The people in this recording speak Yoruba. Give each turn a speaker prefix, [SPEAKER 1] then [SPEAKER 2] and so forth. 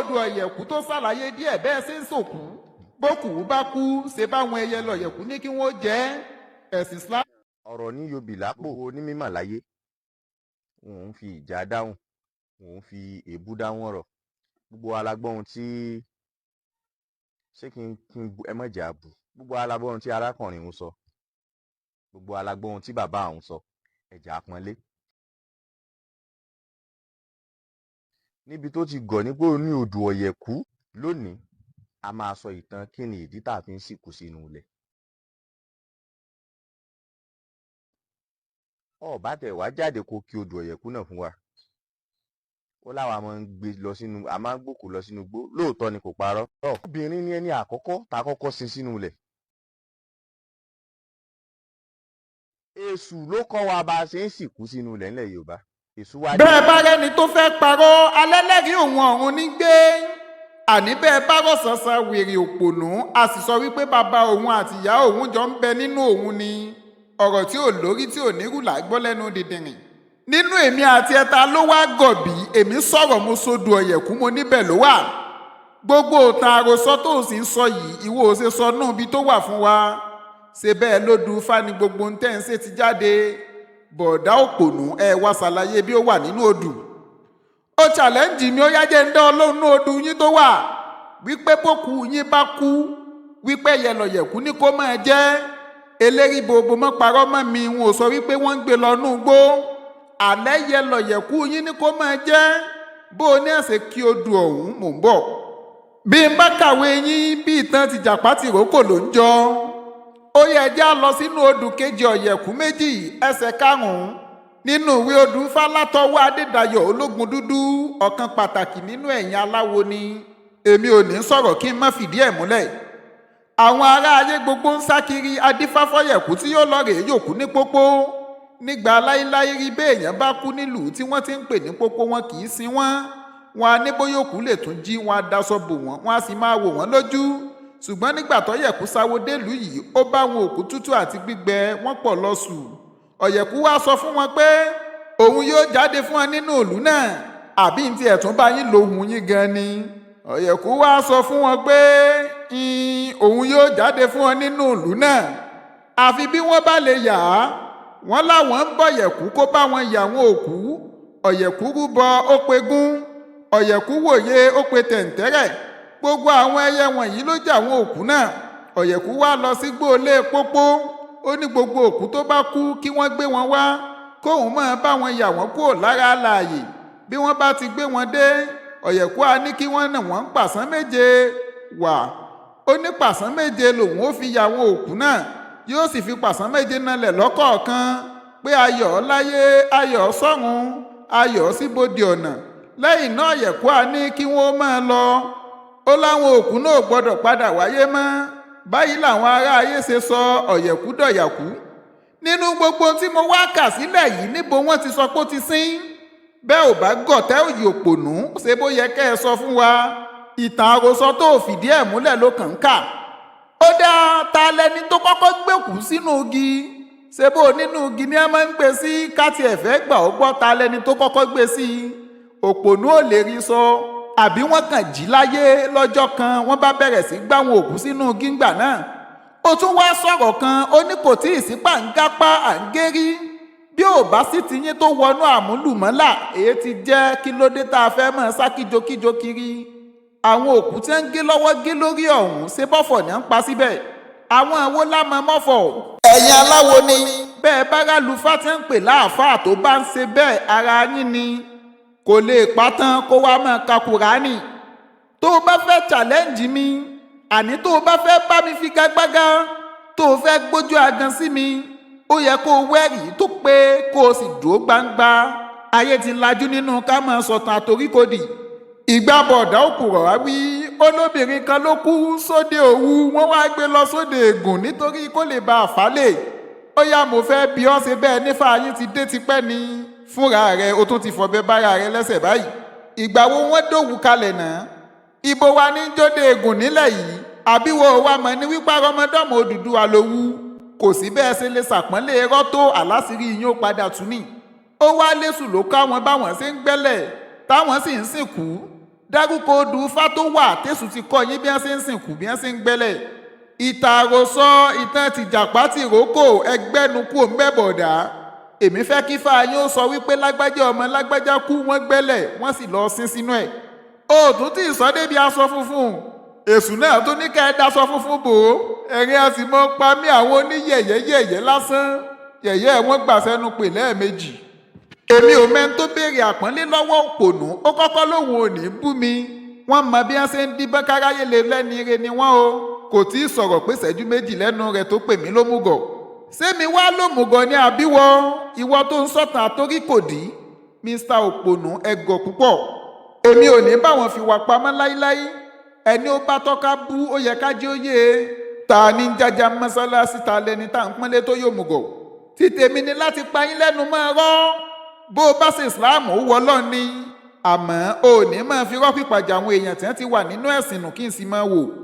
[SPEAKER 1] odù ọ̀yẹ̀kú tó ṣàlàyé díẹ̀ bẹ́ẹ̀ ṣe ń sòkú bókù bá kú ṣe báwọn ẹyẹ lọ̀yẹ̀kú ní kí wọ́n jẹ ẹ̀sìn Islam.
[SPEAKER 2] ọ̀rọ̀ ní yobi lápò onímọ̀ láyé wọn ń fi ìjà dáhùn wọn ń fi èébú dáhùn ọ̀rọ̀ gbogbo alágbọ́n tí ṣé kí n ẹ mọ̀ jà bù gbogbo alágbọ́n tí arákùnrin ń sọ gbogbo alágbọ́n tí bàbá àwọn sọ ẹ̀jà àpọ́nlé. níbi tó ti gọ̀ nípò ní odù ọ̀yẹ̀kú lónìí a máa sọ ìtàn kí ni ìdí tá a fi ń sìnkú sínú ilẹ̀. ọ̀bá tẹ̀ wá jáde kó kí odù ọ̀yẹ̀kú náà fún wa ó láwa máa ń gbé lọ sínú a máa ń gbòkú lọ sínú igbó lóòótọ́ ni kò parọ́. obìnrin ni ẹni àkọ́kọ́ tá a kọ́kọ́ sin sínú ilẹ̀. èṣù ló kọ́ wa bá a ṣe ń sìnkú sínú ilẹ̀ ńlẹ̀ Yorùbá.
[SPEAKER 1] bẹ́ẹ̀ bá rẹ́ni tó fẹ́ parọ́ alẹ́lẹ́rìí òun ọ̀run ní gbé àní bẹ́ẹ̀ bá rọ̀ sànsàn wèrè òpònú a sì sọ wípé bàbá òun àti ìyá òun jọ ń bẹ nínú òun ni ọ̀rọ̀ tí ò lórí tí ò nírùlà gbọ́ lẹ́nu dìndìnrìn. nínú èmi àti ẹ̀ta ló wá gọ̀bí èmi sọ̀rọ̀ mo sodù ọ̀yẹ̀kú mo níbẹ̀ ló wà. gbogbo òtàn àròsọ tó sì ń sọ yìí ìwọ ò ṣe sọ náà bí tó wà fún wa ṣe bẹ́ẹ̀ ló du fani gbogbo ń tẹ́ ń ṣe ti jáde bọ̀dá òpònú ẹ wá ṣàlàyé bí ó wà nínú odù. ó challenge mi ó yájẹ́ ń dán ọlọ́run ní odù yín tó wà wípé bókú yín bá kú wípé yẹlọ̀yẹ̀kú ní kó máa jẹ́ eléri gbogbo mọ́ parọ́ mọ́ mi wọn ò sọ wípé wọ́n ń gbé lọ nú igbó àlẹ́ yẹlọ̀yẹ̀kú yín ní kó máa jẹ́ bó o ní ẹ̀sẹ̀ kí odù ọ̀hún mò ń bọ̀. bí n bá kàwé yín bí ìtàn ti jàpá tìrókò ló ń jọ ó yẹ já lọ sínú odù kejì ọ̀yẹ̀kú méjì ẹsẹ̀ karùn-ún nínú ìwé odù fálátọwọ́ adédayọ̀ ológun dúdú ọ̀kan pàtàkì nínú ẹ̀yin aláwo ni èmi ò ní sọ̀rọ̀ kí n má fìdí ẹ̀ múlẹ̀. àwọn ará ayé gbogbo ń sá kiri adífáfọ́yẹ̀kú tí yóò lọ rèé yòókù ní pópó nígbà láíláí rí béèyàn bá kú nílùú tí wọ́n ti ń pè ní pópó wọn kì í sin wọ́n wọn á ní bóyá òkú lè tún jí wọn á daṣọ bò wọ́n wọn á sì máa wò wọ́n lójú ṣùgbọ́n nígbà tọ́yẹ̀kú sáwó délùú yìí ó bá wọn òkú tútù àti gbígbẹ wọ́n pọ̀ lọ́sù ọ̀yẹ̀kú wá sọ fún wọn pé òun yóò jáde fún wọn nínú ìlú náà àbí ní ti ẹ̀tún bá yín lòun yín gan ni ọ̀yẹ̀kú wá sọ fún wọn pé òun yóò jáde fún wọn nínú ìlú náà àfi bí wọ́n bá lè yà á wọ́n láwọn ń bọ̀yẹ̀kú kó bá wọn yà wọn òkú ọ̀yẹ̀kú rúbọ ó pegún ọ̀yẹ̀kú wòye ó pe tẹ̀ǹtẹ́rẹ̀ gbogbo àwọn ẹyẹ wọ̀nyí ló jà wọn òkú náà ọ̀yẹ̀kú wá lọ sí gbóolé pópó ó ní gbogbo òkú tó bá kú kí wọ́n gbé wọn wá kóun máa bá wọn yà wọ́n kúrò lára alààyè bí wọ́n bá ti gbé wọn dé ọ̀yẹ̀kú á ní kí wọ́n nà wọ́n pàṣán méje wà ó ní pàṣán méje lòun ó fi yà wọn òkú náà yóò sì fi pàṣán méje nalẹ̀ lọ́kọ̀ọ̀kan pé ayọ̀ láyé ayọ̀ sọ́run ayọ̀ síbodè ọ̀nà lẹ́yìn náà ọ̀yẹ̀kú á ní kí wọ́n máa lọ ó láwọn òkú náà gbọ́dọ̀ padà wáyé mọ́ báyìí làwọn ará ayé ṣe sọ ọ̀yẹ̀kú dọ̀yàkú. nínú gbogbo tí mo wá kà sílẹ̀ yìí níbo wọ́n ti sọ pé ó ti sín bẹ́ẹ̀ ò bá gọ̀tẹ́ òyì òpònú ṣe bó yẹ kẹ́ ẹ sọ fún wa ìtàn àròsọ tó fìdí ẹ̀ múlẹ̀ ló kàn ń kà. ó dá ta lẹni tó kọ́kọ́ gbèkú sínú igi ṣe bó nínú igi ni ẹ máa ń gbé sí káti ẹ̀fẹ́ gbà ó gbọ́ ta lẹni tó kọ́kọ́ gbé sí òpònú ò lè rí sọ àbí wọ́n kàn jí láyé lọ́jọ́ kan wọ́n bá bẹ̀rẹ̀ sí gbá wọn òkú sínú gíngbà náà. ó tún wá sọ̀rọ̀ kan ó ní kò tí ì sí pàǹgápá à ń gérí bí ò bá sì ti yín tó wọnú àmúlùmọ́là èyí ti jẹ́ kí ló dé tá a fẹ́ mọ̀ sá kíjokíjo kiri. àwọn òkú tí ń gé lọ́wọ́ gé lórí ọ̀hún ṣe bọ́fọ̀ ní ń pa síbẹ̀ àwọn àwo lámọ mọ́fọ̀. ẹ̀yin aláwo ni bẹ́ẹ̀ bá rálùfá tí ń pè láàfáà tó bá ń ṣe bẹ́ẹ̀ ara yín ni kò lè pátán kó wá máa ka Kùránì. tó o bá fẹ́ challenge mi àní tó o bá fẹ́ bá mi figagbága tó o fẹ́ gbójú agan sí mi ó yẹ kó o wẹ́rìí tó pé kó o sì dúró gbangba. ayé ti lajú nínú ká máa sọ̀tàn àtoríkodì. ìgbà bọ̀dá òkùrọ̀ wá wí olóbìnrin kan ló kú sóde òwu wọ́n wá gbé lọ sóde ègùn nítorí kó lè bá a fálè. ó yá mo fẹ́ bí ọ́ ṣe bẹ́ẹ̀ nífà yín ti dé tipẹ́ ni fúnra rẹ̀ o tún ti fọ̀bẹ bára rẹ̀ lẹ́sẹ̀ báyìí. ìgbà wo wọ́n dòwú kalẹ̀ náà ibo wa ní jóde ègùn nílẹ̀ yìí àbíwọ̀ wa mọ̀ ní wípé ọmọdọ́mọ Odùduwà lówú kò sí bẹ́ẹ̀ ṣe lè ṣàpọ́nlé irọ́ tó àlásìírí yín ó padà tún ní. ó wá lẹ́sùn ló kọ́ àwọn báwọn ṣe ń gbẹ́lẹ̀ táwọn sì ń sìnkú dárúkọ odù Ifá tó wà tẹ̀sùn ti kọ́ yín bí wọ́n ṣe ń sìnkú bí wọ́n ṣe ń gbẹ́lẹ̀. ìtàn àròsọ ìtàn tìjàpá tìrókò ẹgbẹ́nukú òǹbẹ̀bọ̀dá. èmi fẹ́ kí Ifá yín ó sọ wípé lágbájá ọmọ lágbájá kú wọ́n gbẹ́lẹ̀ wọ́n sì lọ sin sínú ẹ̀. òòtún tí ì sọ débi aṣọ funfun. èṣù náà tún ní kẹ́ ẹ daṣọ funfun bò ó. ẹ̀rín a sì mọ́ pa mí àwọn oníyẹ̀yẹ́yẹ̀yẹ́ lásán. yẹ̀yẹ́ wọn gbà sẹ́nu pè lẹ́ẹ̀mejì. èmi ò mẹ́ni tó béèrè àpọ́nlé lọ́wọ́ òpònú ó kọ́kọ́ lóun ò ní bú mi. wọ́n mọ bí wọ́n ṣe ń díbọ́n káráyé lè lẹ́ni ire ni wọ́n o. kò tí ì sọ̀rọ̀ pé ìṣẹ́jú méjì lẹ́nu rẹ̀ tó pè mí lómùgọ̀. sẹ́mi wá lómùgọ̀ ní àbíwọ́ ìwọ tó ń sọ̀tàn àtórí kò dí. Mr. òpònú ẹ̀gọ̀ púpọ̀. èmi ò ní bá wọn fi wà pamọ́ láíláí. ẹni ó bá tọ́ka bú ó yẹ ká jẹ́ ó yé e. ta ni ń jájá mọ́sálásí ta lẹni tá à ń pọ́nlé tó yòmùgọ̀. tí tèmi ni láti pa yín lẹ́nu mọ́ ẹ rọ́. bó o bá ṣe Islam ó wọ Ọlọ́run ni. àmọ́ o ò ní máa fi rọ́ pípàjà àwọn èèyàn tí wọ́n ti wà nínú ẹ̀sìn nù kí n sì máa wò.